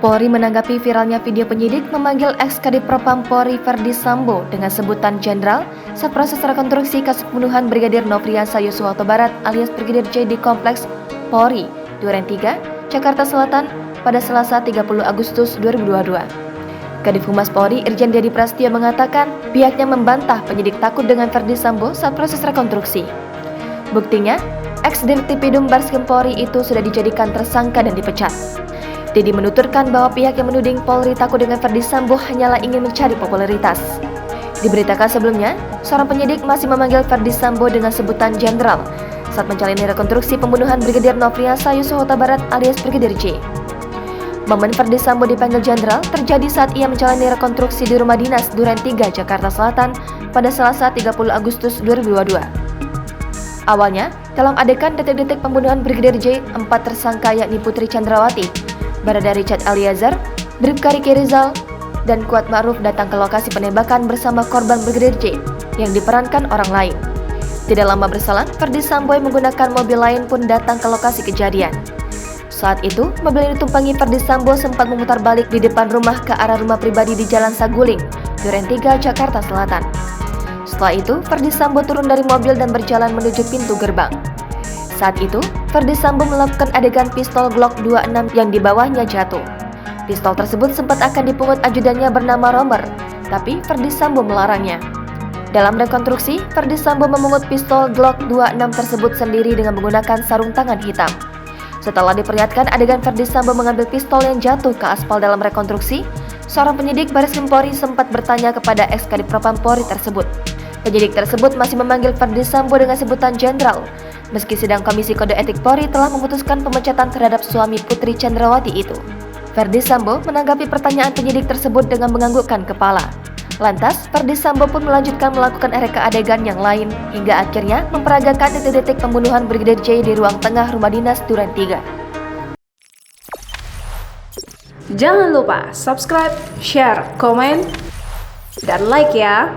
Polri menanggapi viralnya video penyidik memanggil ex-Kadif Propam Polri Verdi Sambo dengan sebutan Jenderal saat proses rekonstruksi kasus pembunuhan Brigadir Nofriansah Yosua Huta Barat alias Brigadir J di Kompleks Polri, Duren 3, Jakarta Selatan pada Selasa 30 Agustus 2022. Kadif Humas Polri Irjen Dedi Prasetyo mengatakan pihaknya membantah penyidik takut dengan Verdi Sambo saat proses rekonstruksi. Buktinya, ex-Dirtipidum Bareskrim Polri itu sudah dijadikan tersangka dan dipecat. Dedi menuturkan bahwa pihak yang menuding Polri takut dengan Verdi Sambo hanyalah ingin mencari popularitas. Diberitakan sebelumnya, seorang penyidik masih memanggil Verdi Sambo dengan sebutan Jenderal saat menjalani rekonstruksi pembunuhan Brigadir Nofriansah Yosua Huta Barat alias Brigadir J. Momen Verdi Sambo dipanggil Jenderal terjadi saat ia menjalani rekonstruksi di rumah dinas Duren 3, Jakarta Selatan pada Selasa 30 Agustus 2022. Awalnya, dalam adegan detik-detik pembunuhan Brigadir J, 4 tersangka yakni Putri Chandrawati, Barada Richard Eliezer, Bribka Riki Rizal, dan Kuat Ma'ruf datang ke lokasi penembakan bersama korban Brigadir J yang diperankan orang lain. Tidak lama berselang, Verdi Sambo yang menggunakan mobil lain pun datang ke lokasi kejadian. Saat itu, mobil yang ditumpangi Verdi Sambo sempat memutar balik di depan rumah ke arah rumah pribadi di Jalan Saguling, Duren 3, Jakarta Selatan. Setelah itu, Verdi Sambo turun dari mobil dan berjalan menuju pintu gerbang. Saat itu, Verdi Sambo melakukan adegan pistol Glock 26 yang di bawahnya jatuh. Pistol tersebut sempat akan dipungut ajudannya bernama Romer, tapi Verdi Sambo melarangnya. Dalam rekonstruksi, Verdi Sambo memungut pistol Glock 26 tersebut sendiri dengan menggunakan sarung tangan hitam. Setelah diperlihatkan adegan Verdi Sambo mengambil pistol yang jatuh ke aspal dalam rekonstruksi, seorang penyidik Bareskrim Polri sempat bertanya kepada ex-Kadif Propam Polri tersebut. Penyidik tersebut masih memanggil Verdi Sambo dengan sebutan Jenderal, meski sidang Komisi Kode Etik Polri telah memutuskan pemecatan terhadap suami Putri Chandrawati itu. Verdi Sambo menanggapi pertanyaan penyidik tersebut dengan menganggukkan kepala. Lantas, Verdi Sambo pun melanjutkan melakukan reka adegan yang lain hingga akhirnya memperagakan detik-detik pembunuhan Brigadir J di ruang tengah rumah dinas Duren 3. Jangan lupa subscribe, share, komen, dan like ya!